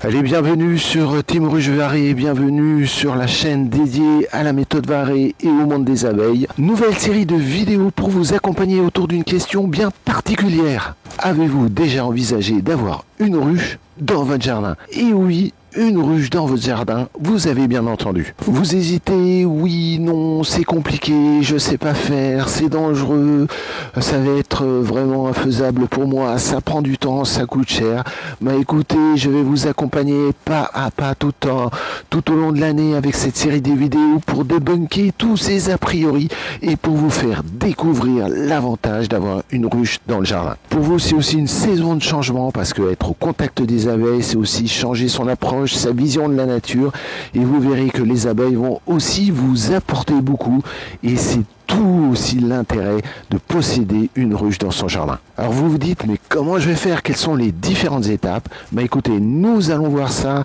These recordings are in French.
Allez, bienvenue sur Team Ruche Varé, bienvenue sur la chaîne dédiée à la méthode Varé et au monde des abeilles. Nouvelle série de vidéos pour vous accompagner autour d'une question bien particulière. Avez-vous déjà envisagé d'avoir une ruche dans votre jardin? Et oui, une ruche dans votre jardin, vous avez bien entendu. Vous hésitez, oui, non, c'est compliqué, je sais pas faire, c'est dangereux, ça va être vraiment infaisable pour moi, ça prend du temps, ça coûte cher. Bah écoutez, je vais vous accompagner pas à pas tout au long de l'année avec cette série de vidéos pour débunker tous ces a priori et pour vous faire découvrir l'avantage d'avoir une ruche dans le jardin. Pour vous, c'est aussi une saison de changement parce que être au contact des abeilles, c'est aussi changer son approche, sa vision de la nature, et vous verrez que les abeilles vont aussi vous apporter beaucoup, et c'est tout aussi l'intérêt de posséder une ruche dans son jardin. Alors vous vous dites, mais comment je vais faire? Quelles sont les différentes étapes? Bah écoutez, nous allons voir ça,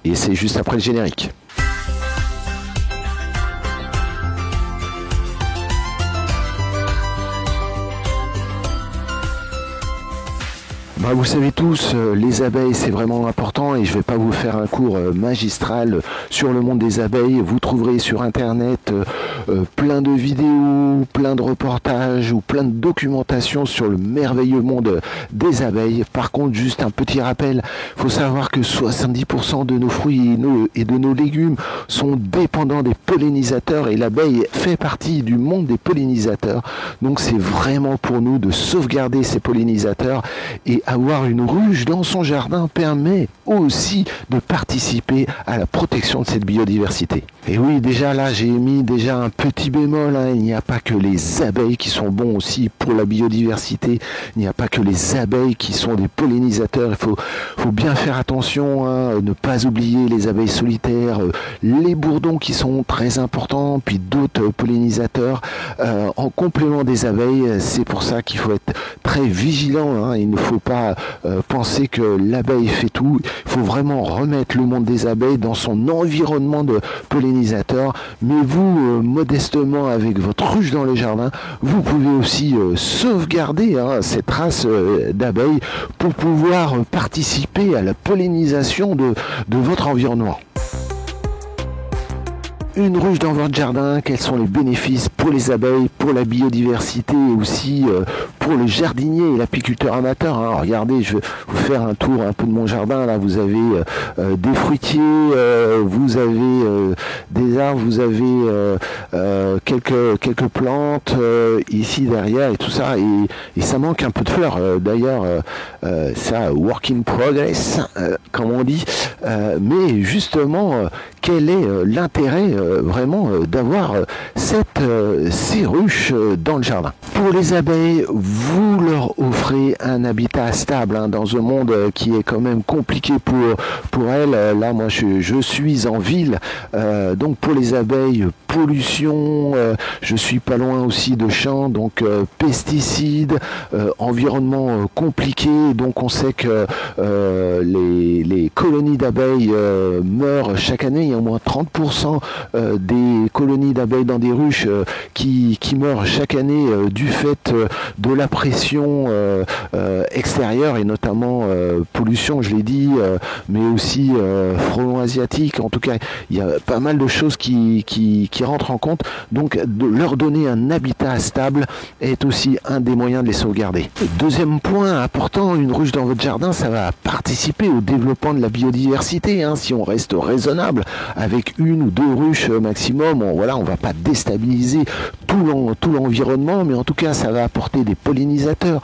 et c'est juste après le générique. Bah, vous savez tous, les abeilles c'est vraiment important et je ne vais pas vous faire un cours magistral sur le monde des abeilles. Vous trouverez sur internet plein de vidéos, plein de reportages ou plein de documentation sur le merveilleux monde des abeilles. Par contre, juste un petit rappel, il faut savoir que 70% de nos fruits et de nos légumes sont dépendants des pollinisateurs et l'abeille fait partie du monde des pollinisateurs. Donc c'est vraiment pour nous de sauvegarder ces pollinisateurs, et avoir une ruche dans son jardin permet aussi de participer à la protection de cette biodiversité. Et oui, déjà là, j'ai mis déjà un petit bémol, hein. Il n'y a pas que les abeilles qui sont bons aussi pour la biodiversité, il n'y a pas que les abeilles qui sont des pollinisateurs, il faut bien faire attention, hein, ne pas oublier les abeilles solitaires, les bourdons qui sont très importants, puis d'autres pollinisateurs en complément des abeilles. C'est pour ça qu'il faut être très vigilant, hein. Il ne faut pas penser que l'abeille fait tout. Il faut vraiment remettre le monde des abeilles dans son environnement de pollinisateur. Mais vous, modestement, avec votre ruche dans le jardin, vous pouvez aussi sauvegarder, hein, cette race d'abeilles pour pouvoir participer à la pollinisation de votre environnement. Une ruche dans votre jardin, quels sont les bénéfices pour les abeilles, pour la biodiversité et aussi pour le jardinier et l'apiculteur amateur, hein. Regardez, je vais vous faire un tour un peu de mon jardin. Là, vous avez des fruitiers, vous avez des arbres, vous avez quelques plantes ici derrière et tout ça. Et ça manque un peu de fleurs. D'ailleurs, ça, work in progress, comme on dit. Mais justement, quel est l'intérêt vraiment d'avoir ces ruches dans le jardin? Pour les abeilles, vous leur offrez un habitat stable, hein, dans un monde qui est quand même compliqué pour elles. Là, moi, je suis en ville, donc pour les abeilles, pollution, je suis pas loin aussi de champs, donc pesticides, environnement compliqué, donc on sait que les colonies d'abeilles meurent chaque année. Il y a au moins 30% des colonies d'abeilles dans des ruches qui meurent chaque année du fait de la pression extérieure et notamment pollution, je l'ai dit, mais aussi frelons asiatiques. En tout cas, il y a pas mal de choses qui rentrent en compte. Donc, de leur donner un habitat stable est aussi un des moyens de les sauvegarder. Deuxième point important, une ruche dans votre jardin, ça va participer au développement de la biodiversité, hein, si on reste raisonnable avec une ou deux ruches maximum. On va pas déstabiliser tout l'environnement, mais en tout cas, ça va apporter des pollinisateurs.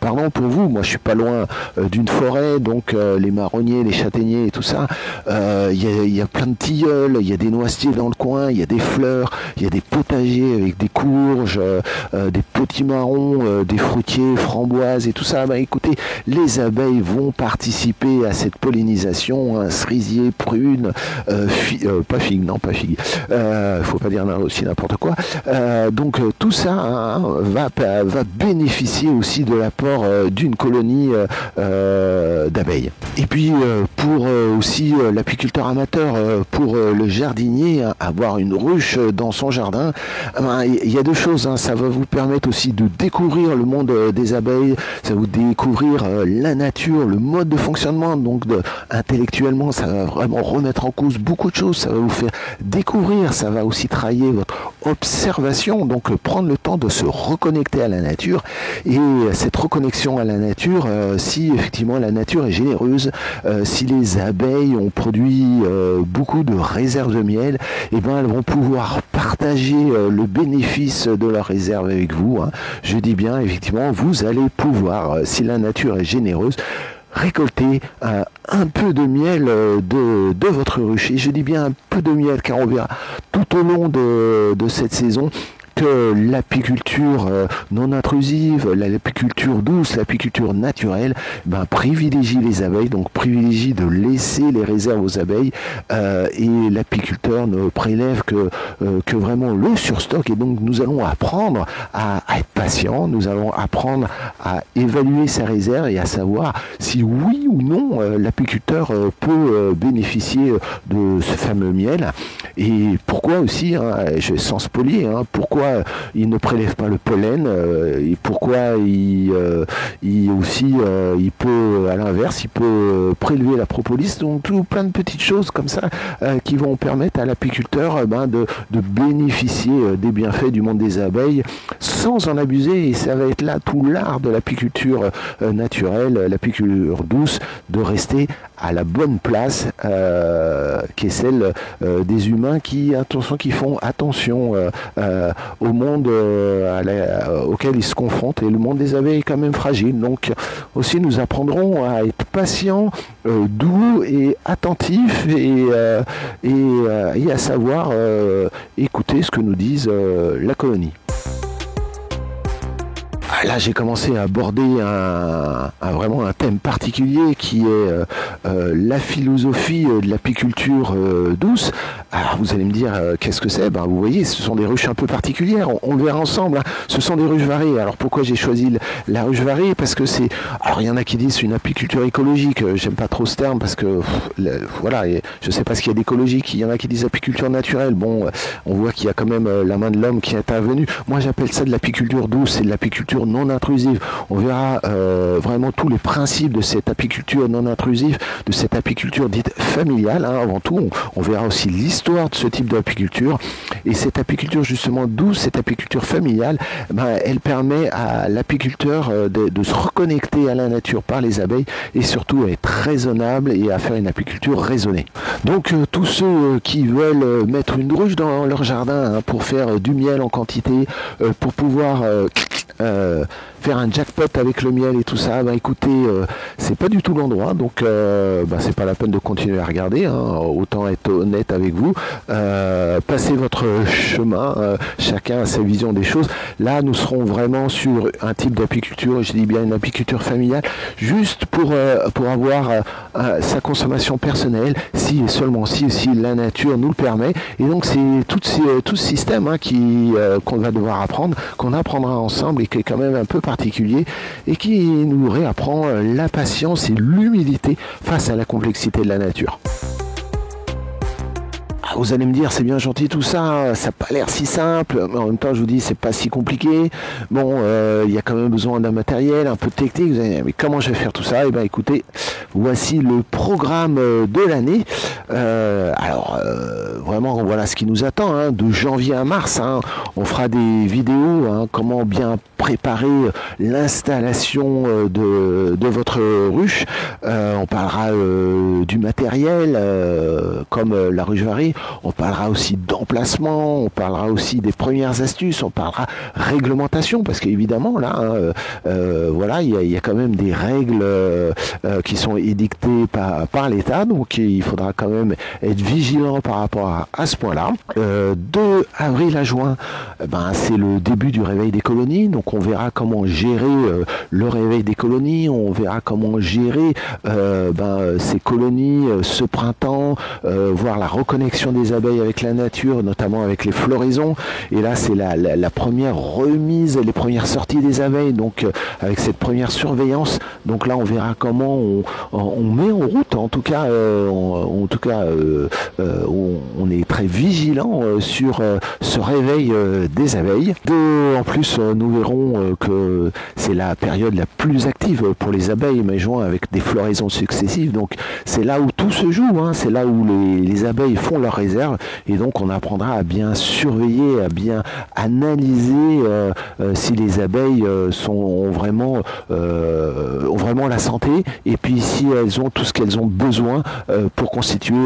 Pardon pour vous, moi je suis pas loin d'une forêt, donc les marronniers, les châtaigniers et tout ça, il y a plein de tilleuls, il y a des noisetiers dans le coin, il y a des fleurs, il y a des potagers avec des courges, des potimarrons, des fruitiers, framboises et tout ça. Bah écoutez, les abeilles vont participer à cette pollinisation, hein, cerisier, prune, pas figue, faut pas dire aussi n'importe quoi. Donc tout ça, hein, va bénéficier aussi de l'apport d'une colonie d'abeilles. abeilles. Et puis pour aussi l'apiculteur amateur, pour le jardinier, avoir une ruche dans son jardin, il y a deux choses, ça va vous permettre aussi de découvrir le monde des abeilles, ça va vous découvrir la nature, le mode de fonctionnement, donc intellectuellement ça va vraiment remettre en cause beaucoup de choses, ça va vous faire découvrir, ça va aussi travailler votre observation, donc prendre le temps de se reconnecter à la nature. Et cette reconnexion à la nature, si effectivement la nature est généreuse, si les abeilles ont produit beaucoup de réserves de miel, elles vont pouvoir partager le bénéfice de leur réserve avec vous. Je dis bien, effectivement, vous allez pouvoir, si la nature est généreuse, récolter un peu de miel de votre ruche. Et je dis bien un peu de miel, car on verra tout au long de cette saison que l'apiculture non intrusive, l'apiculture douce, l'apiculture naturelle, privilégie les abeilles, donc privilégie de laisser les réserves aux abeilles, et l'apiculteur ne prélève que vraiment le surstock. Et donc nous allons apprendre à être patient, nous allons apprendre à évaluer ses réserves et à savoir si oui ou non l'apiculteur peut bénéficier de ce fameux miel. Et pourquoi aussi, sans spolier, pourquoi il ne prélève pas le pollen, et pourquoi il peut, à l'inverse, il peut prélever la propolis. Donc tout plein de petites choses comme ça qui vont permettre à l'apiculteur de bénéficier des bienfaits du monde des abeilles sans en abuser. Et ça va être là tout l'art de l'apiculture naturelle, l'apiculture douce, de rester à la bonne place, qui est celle des humains qui font attention au monde auquel ils se confrontent. Et le monde des abeilles est quand même fragile. Donc aussi nous apprendrons à être patients, doux et attentifs, et à savoir écouter ce que nous disent la colonie. Là, j'ai commencé à aborder vraiment un thème particulier qui est la philosophie de l'apiculture douce. Alors, vous allez me dire, qu'est-ce que c'est ? Vous voyez, ce sont des ruches un peu particulières. On le verra ensemble. Ce sont des ruches variées. Alors, pourquoi j'ai choisi la ruche variée ? Parce que c'est... Alors, il y en a qui disent une apiculture écologique. J'aime pas trop ce terme parce que, voilà, je sais pas ce qu'il y a d'écologique. Il y en a qui disent apiculture naturelle. Bon, on voit qu'il y a quand même la main de l'homme qui est intervenue. Moi, j'appelle ça de l'apiculture douce. C'est de l'apiculture non intrusive. On verra vraiment tous les principes de cette apiculture non intrusive, de cette apiculture dite familiale. Avant tout, on verra aussi l'histoire de ce type d'apiculture. Et cette apiculture justement douce, cette apiculture familiale, elle permet à l'apiculteur de se reconnecter à la nature par les abeilles, et surtout à être raisonnable et à faire une apiculture raisonnée. Donc tous ceux qui veulent mettre une ruche dans leur jardin pour faire du miel en quantité, pour pouvoir faire un jackpot avec le miel et tout ça, écoutez, c'est pas du tout l'endroit, donc c'est pas la peine de continuer à regarder, autant être honnête avec vous, passez votre chemin, chacun a sa vision des choses. Là nous serons vraiment sur un type d'apiculture, je dis bien une apiculture familiale, juste pour avoir sa consommation personnelle, si et seulement si la nature nous le permet. Et donc c'est tout ce système qu'on va devoir apprendre, qu'on apprendra ensemble, et qui est quand même un peu particulier, et qui nous réapprend la patience et l'humilité face à la complexité de la nature. Vous allez me dire, c'est bien gentil tout ça, ça n'a pas l'air si simple, mais en même temps je vous dis, c'est pas si compliqué. Bon, il y a quand même besoin d'un matériel, un peu de technique. Vous allez dire, mais comment je vais faire tout ça ? Écoutez, voici le programme de l'année. Vraiment, voilà ce qui nous attend, de janvier à mars. On fera des vidéos, comment bien préparer l'installation de votre ruche. On parlera du matériel, comme la ruche variée. On parlera aussi d'emplacement, on parlera aussi des premières astuces, on parlera réglementation, parce qu'évidemment là, il y a quand même des règles qui sont édictées par l'État, donc il faudra quand même être vigilant par rapport à ce point-là. De avril à juin, c'est le début du réveil des colonies, donc on verra comment gérer le réveil des colonies, on verra comment gérer ces colonies ce printemps, voir la reconnexion relation des abeilles avec la nature, notamment avec les floraisons. Et là, c'est la première remise, les premières sorties des abeilles, donc avec cette première surveillance. Donc là, on verra comment on met en route, en tout cas, on est très vigilant sur ce réveil des abeilles. En plus, nous verrons que c'est la période la plus active pour les abeilles, mai-juin, avec des floraisons successives. Donc c'est là où tout se joue, hein. C'est là où les abeilles font leurs réserves, et donc on apprendra à bien surveiller, à bien analyser si les abeilles ont vraiment la santé, et puis si elles ont tout ce qu'elles ont besoin pour constituer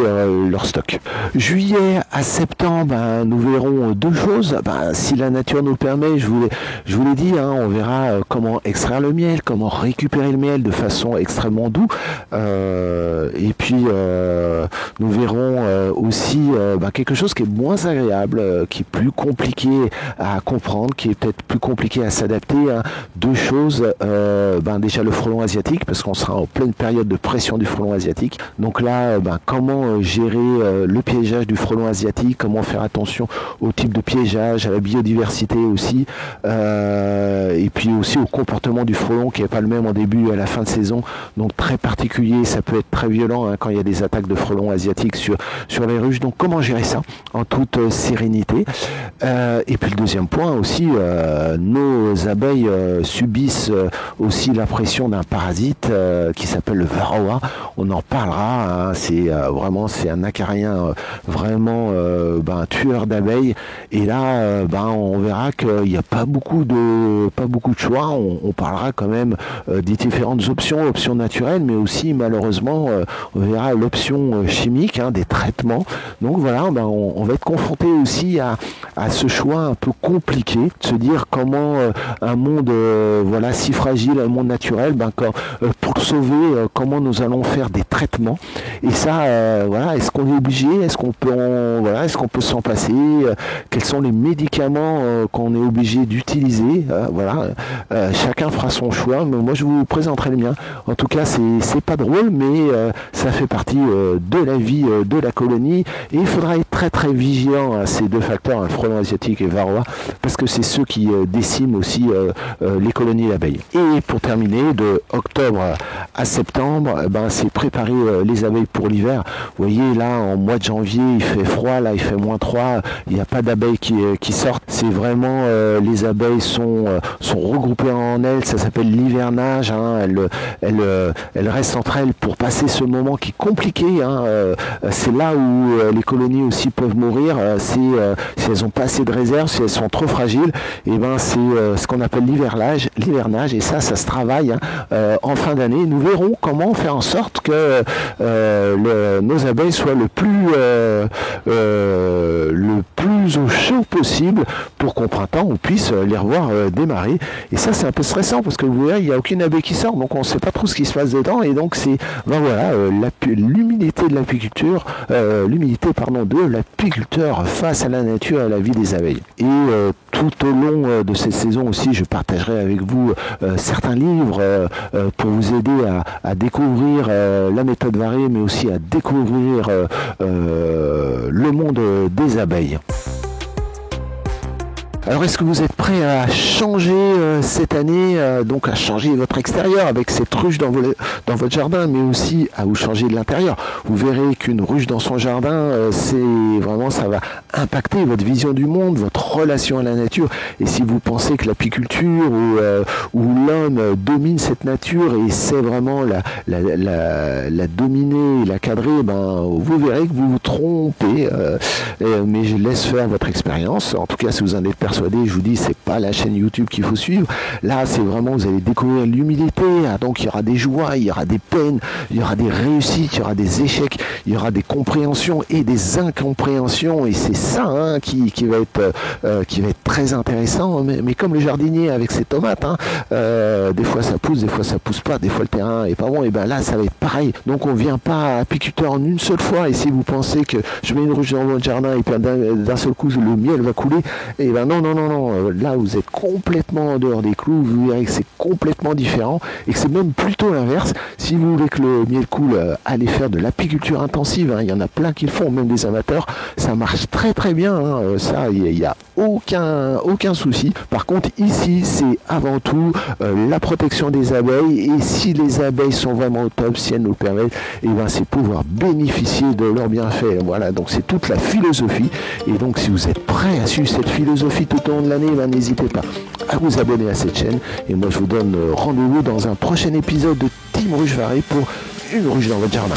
leur stock. Juillet à septembre, nous verrons deux choses. Si la nature nous le permet, je vous l'ai dit, hein, on verra comment extraire le miel, comment récupérer le miel de façon extrêmement douce. Et puis nous verrons aussi quelque chose qui est moins agréable, qui est plus compliqué à comprendre, qui est peut-être plus compliqué à s'adapter. Hein. Deux choses, déjà le frelon asiatique, parce qu'on sera en pleine période de pression du frelon asiatique. Donc là, comment gérer le piégeage du frelon asiatique, comment faire attention au type de piégeage, à la biodiversité aussi, et puis aussi au comportement du frelon qui n'est pas le même en début et à la fin de saison, donc très particulier, ça peut être très violent quand il y a des attaques de frelons asiatiques sur les ruches. Donc comment gérer ça en toute sérénité. Et puis le deuxième point aussi, nos abeilles subissent aussi la pression d'un parasite qui s'appelle le varroa. On en parlera, hein. C'est un acarien vraiment tueur d'abeilles, et là on verra qu'il n'y a pas beaucoup de choix. On parlera quand même des différentes options naturelles, mais aussi malheureusement on verra l'option chimique, hein, des traitements. Donc voilà, on va être confronté aussi à ce choix un peu compliqué, de se dire comment un monde si fragile, un monde naturel, pour le sauver, comment nous allons faire des traitements. Et ça, est-ce qu'on est obligé, est-ce qu'on peut s'en passer, quels sont les médicaments qu'on est obligé d'utiliser, chacun fera son choix, mais moi je vous présenterai le mien. En tout cas, c'est pas drôle, mais ça fait partie de la vie de la colonie, et il faudra être très très vigilant à ces deux facteurs, hein, frelon asiatique et varroa, parce que c'est ceux qui déciment aussi les colonies d'abeilles. Et pour terminer, de octobre à septembre, c'est préparer les abeilles pour l'hiver. Vous voyez, là en mois de janvier il fait froid, là il fait -3, il n'y a pas d'abeilles qui sortent. C'est vraiment les abeilles sont regroupées en ailes, ça s'appelle l'hivernage, hein. Elles restent entre elles pour passer ce moment qui est compliqué, hein. C'est là où les colonies aussi peuvent mourir, si elles n'ont pas assez de réserve, si elles sont trop fragiles, et c'est ce qu'on appelle l'hivernage, et ça se travaille, hein, en fin d'année. Nous verrons comment faire en sorte que nos abeilles soient le plus au chaud possible, pour qu'au printemps on puisse les revoir démarrer. Et ça, c'est un peu stressant, parce que vous verrez, il n'y a aucune abeille qui sort, donc on ne sait pas trop ce qui se passe dedans, et donc c'est l'humilité de l'apiculture, de l'apiculteur face à la nature et à la vie des abeilles. Et tout au long de cette saison aussi, je partagerai avec vous certains livres pour vous aider à découvrir la méthode Varré, mais aussi à découvrir le monde des abeilles. Alors, est-ce que vous êtes prêt à changer cette année, donc à changer votre extérieur avec cette ruche dans votre jardin, mais aussi à vous changer de l'intérieur? Vous verrez qu'une ruche dans son jardin, ça va impacter votre vision du monde, votre relation à la nature. Et si vous pensez que l'apiculture ou l'homme domine cette nature et sait vraiment la dominer, la cadrer, vous verrez que vous vous trompez. Mais je laisse faire votre expérience. En tout cas, si vous en êtes persuadé, je vous dis, c'est pas la chaîne YouTube qu'il faut suivre. Là, c'est vraiment, vous allez découvrir l'humilité. Donc, il y aura des joies, il y aura des peines, il y aura des réussites, il y aura des échecs, il y aura des compréhensions et des incompréhensions. Et c'est ça, hein, qui va être très intéressant. Mais comme le jardinier avec ses tomates, hein, des fois ça pousse, des fois ça pousse pas, des fois le terrain est pas bon. Et là, ça va être pareil. Donc, on vient pas apiculteur en une seule fois. Et si vous pensez que je mets une ruche dans votre jardin et puis d'un seul coup le miel va couler, et non, non. Là, vous êtes complètement en dehors des clous. Vous verrez que c'est complètement différent et que c'est même plutôt l'inverse. Si vous voulez que le miel coule, allez faire de l'apiculture intensive. Hein. Il y en a plein qui le font, même des amateurs. Ça marche très très bien. Hein. Ça, il n'y a aucun souci. Par contre, ici, c'est avant tout la protection des abeilles. Et si les abeilles sont vraiment au top, si elles nous le permettent, et ben, c'est pouvoir bénéficier de leurs bienfaits. Voilà, donc c'est toute la philosophie. Et donc, si vous êtes prêt à suivre cette philosophie tout au long de l'année, ben, n'hésitez pas à vous abonner à cette chaîne. Et moi, je vous donne rendez-vous dans un prochain épisode de Team Ruche Varée pour une ruche dans votre jardin.